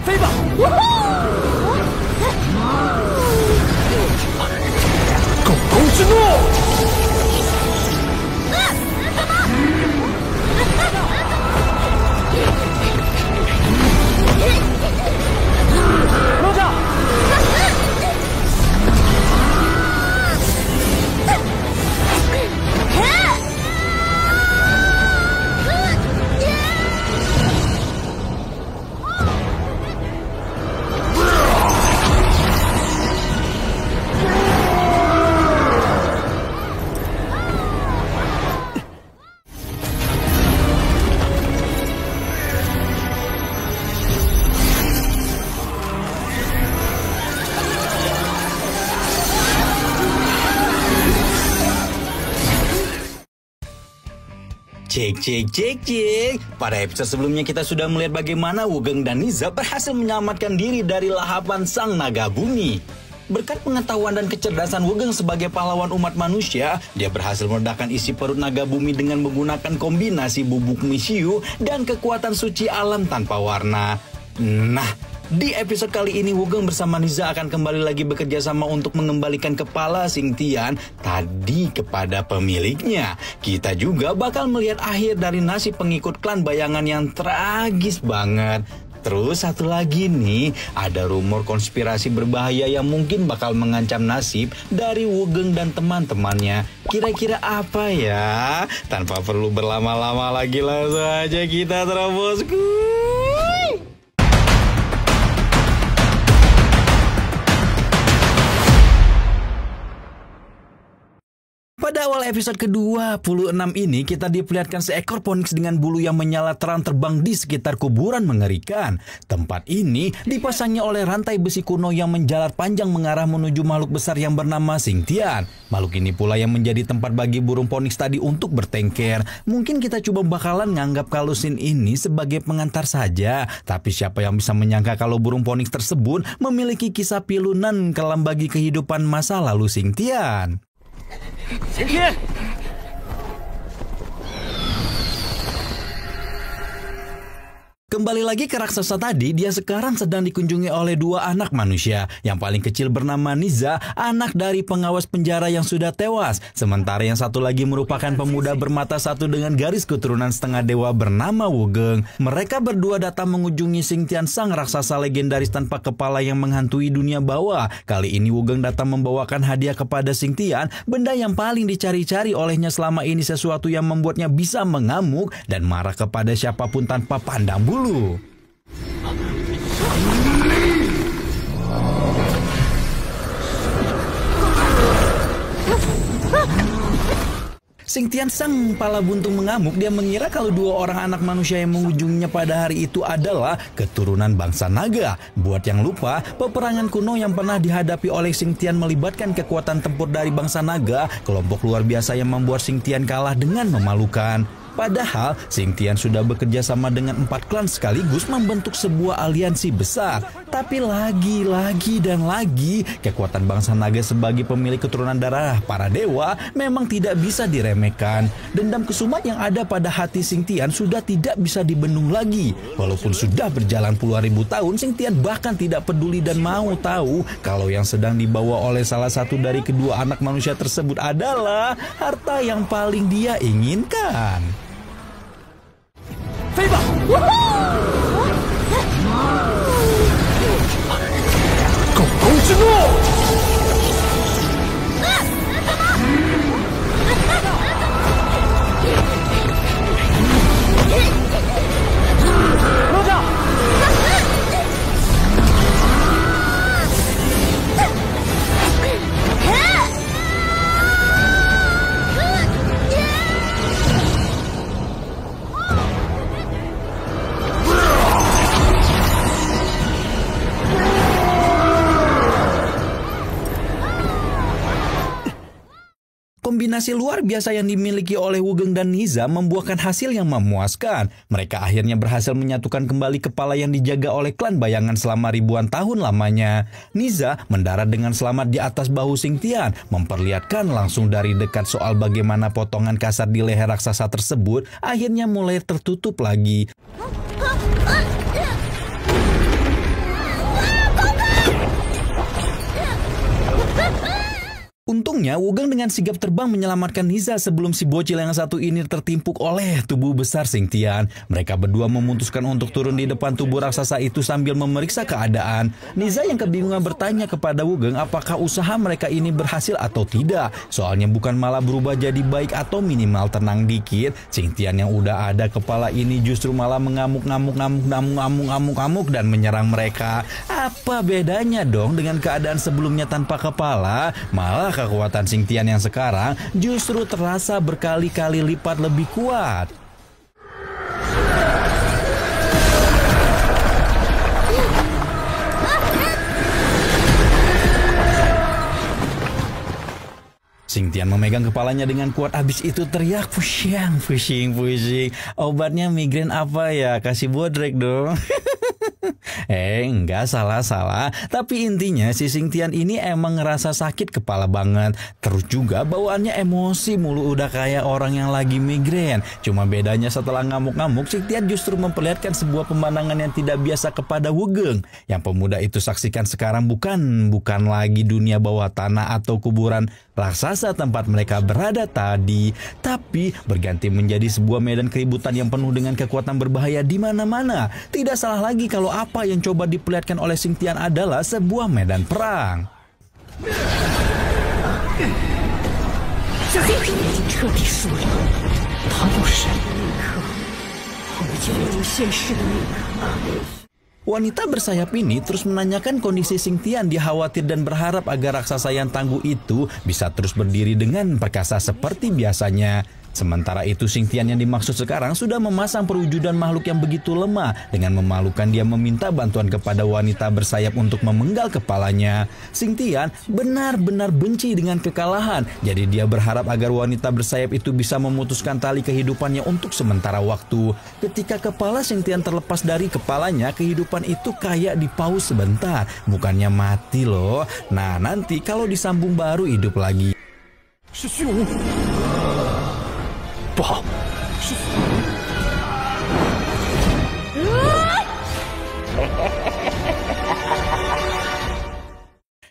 飞吧！狗狗之怒！落下！Cek. Pada episode sebelumnya kita sudah melihat bagaimana Wugeng dan Niza berhasil menyelamatkan diri dari lahapan sang naga bumi. Berkat pengetahuan dan kecerdasan Wugeng sebagai pahlawan umat manusia, dia berhasil meledakkan isi perut naga bumi dengan menggunakan kombinasi bubuk Mishiyu dan kekuatan suci alam tanpa warna. Nah, di episode kali ini Wugeng bersama Niza akan kembali lagi bekerja sama untuk mengembalikan kepala Xingtian tadi kepada pemiliknya. Kita juga bakal melihat akhir dari nasib pengikut klan bayangan yang tragis banget. Terus satu lagi nih, ada rumor konspirasi berbahaya yang mungkin bakal mengancam nasib dari Wugeng dan teman-temannya. Kira-kira apa ya? Tanpa perlu berlama-lama lagi, langsung aja kita terobos. Pada awal episode ke-26 ini, kita diperlihatkan seekor Phoenix dengan bulu yang menyala terang terbang di sekitar kuburan mengerikan. Tempat ini dipasangi oleh rantai besi kuno yang menjalar panjang mengarah menuju makhluk besar yang bernama Xingtian. Makhluk ini pula yang menjadi tempat bagi burung Phoenix tadi untuk bertengker. Mungkin kita coba bakalan nganggap kalau scene ini sebagai pengantar saja. Tapi siapa yang bisa menyangka kalau burung Phoenix tersebut memiliki kisah pilunan kelam bagi kehidupan masa lalu Xingtian. Xingtian! Kembali lagi ke raksasa tadi, dia sekarang sedang dikunjungi oleh dua anak manusia. Yang paling kecil bernama Niza, anak dari pengawas penjara yang sudah tewas. Sementara yang satu lagi merupakan pemuda bermata satu dengan garis keturunan setengah dewa bernama Wugeng. Mereka berdua datang mengunjungi Xingtian, sang raksasa legendaris tanpa kepala yang menghantui dunia bawah. Kali ini Wugeng datang membawakan hadiah kepada Xingtian, benda yang paling dicari-cari olehnya selama ini, sesuatu yang membuatnya bisa mengamuk dan marah kepada siapapun tanpa pandang bulu. Xingtian sang kepala buntung mengamuk. Dia mengira kalau dua orang anak manusia yang mengunjunginya pada hari itu adalah keturunan bangsa naga. Buat yang lupa, peperangan kuno yang pernah dihadapi oleh Xingtian melibatkan kekuatan tempur dari bangsa naga, kelompok luar biasa yang membuat Xingtian kalah dengan memalukan. Padahal Xingtian sudah bekerja sama dengan 4 klan sekaligus membentuk sebuah aliansi besar. Tapi lagi dan lagi, kekuatan bangsa naga sebagai pemilik keturunan darah para dewa memang tidak bisa diremehkan. Dendam kesumat yang ada pada hati Xingtian sudah tidak bisa dibendung lagi. Walaupun sudah berjalan puluhan ribu tahun, Xingtian bahkan tidak peduli dan mau tahu kalau yang sedang dibawa oleh salah satu dari kedua anak manusia tersebut adalah harta yang paling dia inginkan. 飞吧！狗狗之怒！落下！ Kombinasi luar biasa yang dimiliki oleh Wugeng dan Niza membuahkan hasil yang memuaskan. Mereka akhirnya berhasil menyatukan kembali kepala yang dijaga oleh klan bayangan selama ribuan tahun lamanya. Niza mendarat dengan selamat di atas bahu Xingtian, memperlihatkan langsung dari dekat soal bagaimana potongan kasar di leher raksasa tersebut akhirnya mulai tertutup lagi. Untungnya, Wugeng dengan sigap terbang menyelamatkan Niza sebelum si bocil yang satu ini tertimpuk oleh tubuh besar Xingtian. Mereka berdua memutuskan untuk turun di depan tubuh raksasa itu sambil memeriksa keadaan. Niza yang kebingungan bertanya kepada Wugeng apakah usaha mereka ini berhasil atau tidak. Soalnya bukan malah berubah jadi baik atau minimal tenang dikit. Xingtian yang udah ada kepala ini justru malah mengamuk-ngamuk dan menyerang mereka. Apa bedanya dong dengan keadaan sebelumnya tanpa kepala? Malah kekuatan Xingtian yang sekarang justru terasa berkali-kali lipat lebih kuat. Xingtian memegang kepalanya dengan kuat, habis itu teriak pusing. Obatnya migrain apa ya? Kasih bodrek dong. Enggak salah. Tapi intinya si Xingtian ini emang ngerasa sakit kepala banget. Terus juga bawaannya emosi mulu, udah kayak orang yang lagi migrain. Cuma bedanya setelah ngamuk-ngamuk, Xingtian justru memperlihatkan sebuah pemandangan yang tidak biasa kepada Wugeng. Yang pemuda itu saksikan sekarang bukan lagi dunia bawah tanah atau kuburan raksasa tempat mereka berada tadi, tapi berganti menjadi sebuah medan keributan yang penuh dengan kekuatan berbahaya di mana-mana. Tidak salah lagi kalau apa yang coba diperlihatkan oleh Xingtian adalah sebuah medan perang. Wanita bersayap ini terus menanyakan kondisi Xingtian. Dia khawatir dan berharap agar raksasa yang tangguh itu bisa terus berdiri dengan perkasa seperti biasanya. Sementara itu Xingtian yang dimaksud sekarang sudah memasang perwujudan makhluk yang begitu lemah. Dengan memalukan dia meminta bantuan kepada wanita bersayap untuk memenggal kepalanya. Xingtian benar-benar benci dengan kekalahan. Jadi dia berharap agar wanita bersayap itu bisa memutuskan tali kehidupannya untuk sementara waktu. Ketika kepala Xingtian terlepas dari kepalanya, kehidupan itu kayak dipaus sebentar. Bukannya mati loh. Nah nanti kalau disambung baru hidup lagi. 不好，是。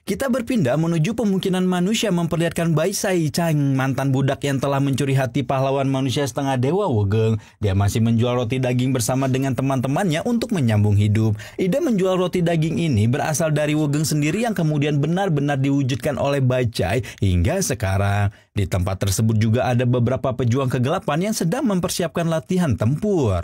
Kita berpindah menuju pemukiman manusia memperlihatkan Bai Sai Chang, mantan budak yang telah mencuri hati pahlawan manusia setengah dewa Wugeng. Dia masih menjual roti daging bersama dengan teman-temannya untuk menyambung hidup. Ide menjual roti daging ini berasal dari Wugeng sendiri yang kemudian benar-benar diwujudkan oleh Bai Chai hingga sekarang. Di tempat tersebut juga ada beberapa pejuang kegelapan yang sedang mempersiapkan latihan tempur.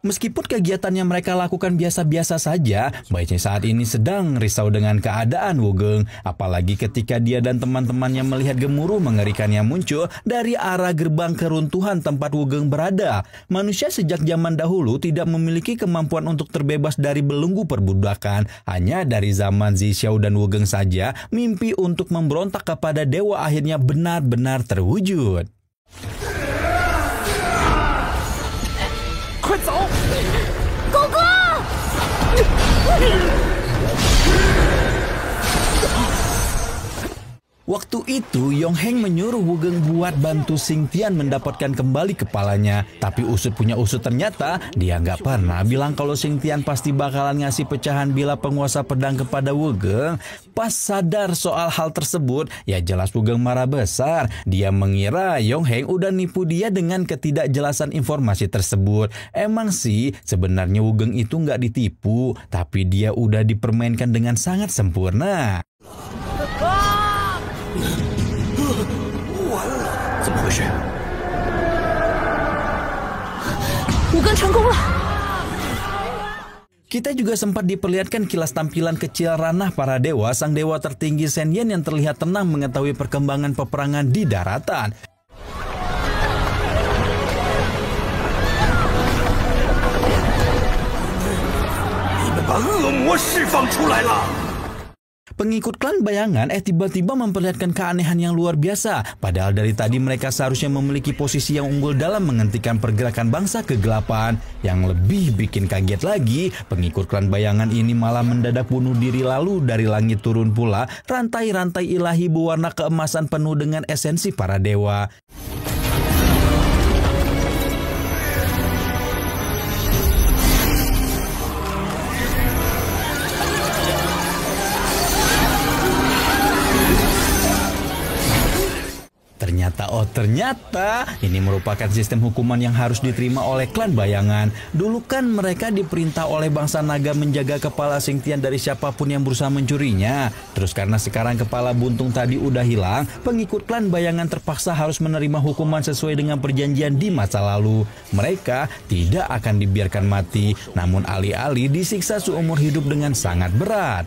Meskipun kegiatan yang mereka lakukan biasa-biasa saja, Bai Chai saat ini sedang risau dengan keadaan Wugeng. Apalagi ketika dia dan teman-temannya melihat gemuruh mengerikan yang muncul dari arah gerbang keruntuhan tempat Wugeng berada. Manusia sejak zaman dahulu tidak memiliki kemampuan untuk terbebas dari belenggu perbudakan. Hanya dari zaman Zixiao dan Wugeng saja, mimpi untuk memberontak kepada dewa akhirnya benar-benar terwujud. 快走！ 狗哥！ Waktu itu, Yongheng menyuruh Wugeng buat bantu Xingtian mendapatkan kembali kepalanya. Tapi usut punya usut, ternyata dia nggak pernah bilang kalau Xingtian pasti bakalan ngasih pecahan bila penguasa pedang kepada Wugeng. Pas sadar soal hal tersebut, ya jelas Wugeng marah besar. Dia mengira Yongheng udah nipu dia dengan ketidakjelasan informasi tersebut. Emang sih, sebenarnya Wugeng itu nggak ditipu, tapi dia udah dipermainkan dengan sangat sempurna. 完了，怎么回事？ 武庚成功了。 Kita juga sempat diperlihatkan kilas tampilan kecil ranah para dewa. Sang dewa tertinggi Shen Yan yang terlihat tenang mengetahui perkembangan peperangan di daratan. 你们把恶魔释放出来了！ Pengikut klan bayangan tiba-tiba memperlihatkan keanehan yang luar biasa. Padahal dari tadi mereka seharusnya memiliki posisi yang unggul dalam menghentikan pergerakan bangsa kegelapan. Yang lebih bikin kaget lagi, pengikut klan bayangan ini malah mendadak bunuh diri, lalu dari langit turun pula rantai-rantai ilahi berwarna keemasan penuh dengan esensi para dewa. Ternyata ini merupakan sistem hukuman yang harus diterima oleh klan bayangan. Dulu kan mereka diperintah oleh bangsa naga menjaga kepala Xingtian dari siapapun yang berusaha mencurinya. Terus karena sekarang kepala buntung tadi udah hilang, pengikut klan bayangan terpaksa harus menerima hukuman sesuai dengan perjanjian di masa lalu. Mereka tidak akan dibiarkan mati, namun alih-alih disiksa seumur hidup dengan sangat berat.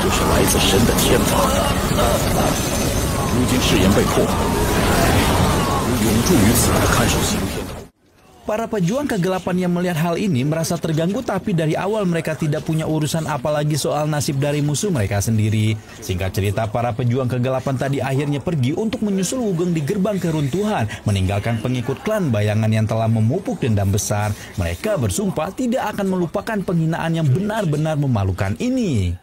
这是来自神的天罚。如今誓言被破坏，永驻于此的看守刑天。 Para pejuang kegelapan yang melihat hal ini merasa terganggu, tapi dari awal mereka tidak punya urusan apalagi soal nasib dari musuh mereka sendiri. Singkat cerita, para pejuang kegelapan tadi akhirnya pergi untuk menyusul Wugong di gerbang keruntuhan, meninggalkan pengikut klan bayangan yang telah memupuk dendam besar. Mereka bersumpah tidak akan melupakan penghinaan yang benar-benar memalukan ini.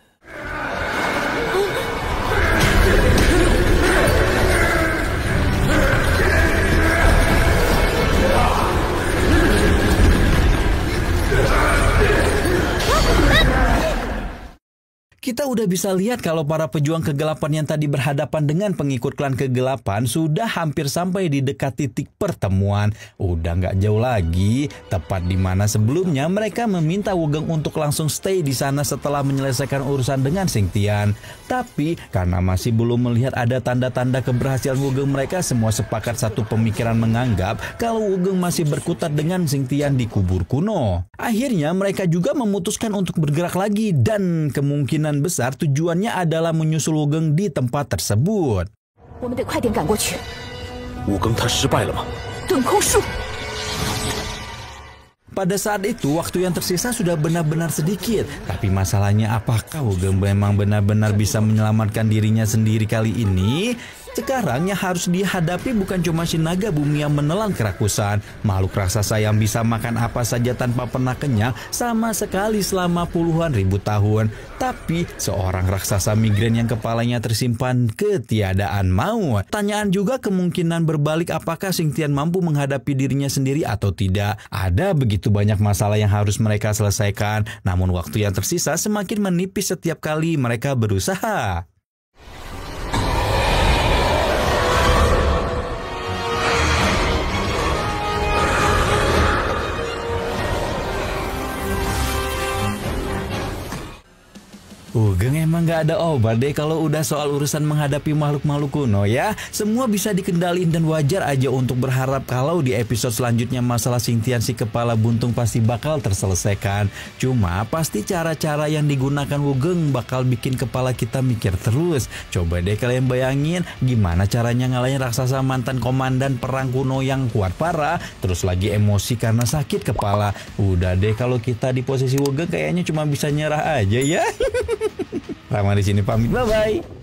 Kita udah bisa lihat kalau para pejuang kegelapan yang tadi berhadapan dengan pengikut klan kegelapan sudah hampir sampai di dekat titik pertemuan. Udah nggak jauh lagi, tepat di mana sebelumnya mereka meminta Wugong untuk langsung stay di sana setelah menyelesaikan urusan dengan Xingtian. Tapi karena masih belum melihat ada tanda-tanda keberhasilan Wugong, mereka semua sepakat satu pemikiran menganggap kalau Wugong masih berkutat dengan Xingtian di kubur kuno. Akhirnya mereka juga memutuskan untuk bergerak lagi dan kemungkinan besar tujuannya adalah menyusul Wugong di tempat tersebut. Pada saat itu waktu yang tersisa sudah benar-benar sedikit. Tapi masalahnya, apakah Wugong memang benar-benar bisa menyelamatkan dirinya sendiri kali ini? Sekarang yang harus dihadapi bukan cuma si naga bumi yang menelan kerakusan, makhluk raksasa yang bisa makan apa saja tanpa pernah kenyang sama sekali selama puluhan ribu tahun, tapi seorang raksasa migrain yang kepalanya tersimpan ketiadaan maut. Tanyaan juga kemungkinan berbalik, apakah Xingtian mampu menghadapi dirinya sendiri atau tidak. Ada begitu banyak masalah yang harus mereka selesaikan, namun waktu yang tersisa semakin menipis setiap kali mereka berusaha. Wugong emang gak ada obat deh kalau udah soal urusan menghadapi makhluk-makhluk kuno ya. Semua bisa dikendaliin dan wajar aja untuk berharap kalau di episode selanjutnya masalah Xingtian si kepala buntung pasti bakal terselesaikan. Cuma pasti cara-cara yang digunakan Wugong bakal bikin kepala kita mikir terus. Coba deh kalian bayangin gimana caranya ngalahin raksasa mantan komandan perang kuno yang kuat parah, terus lagi emosi karena sakit kepala. Udah deh kalau kita di posisi Wugong kayaknya cuma bisa nyerah aja ya. Rama di sini pamit, bye-bye.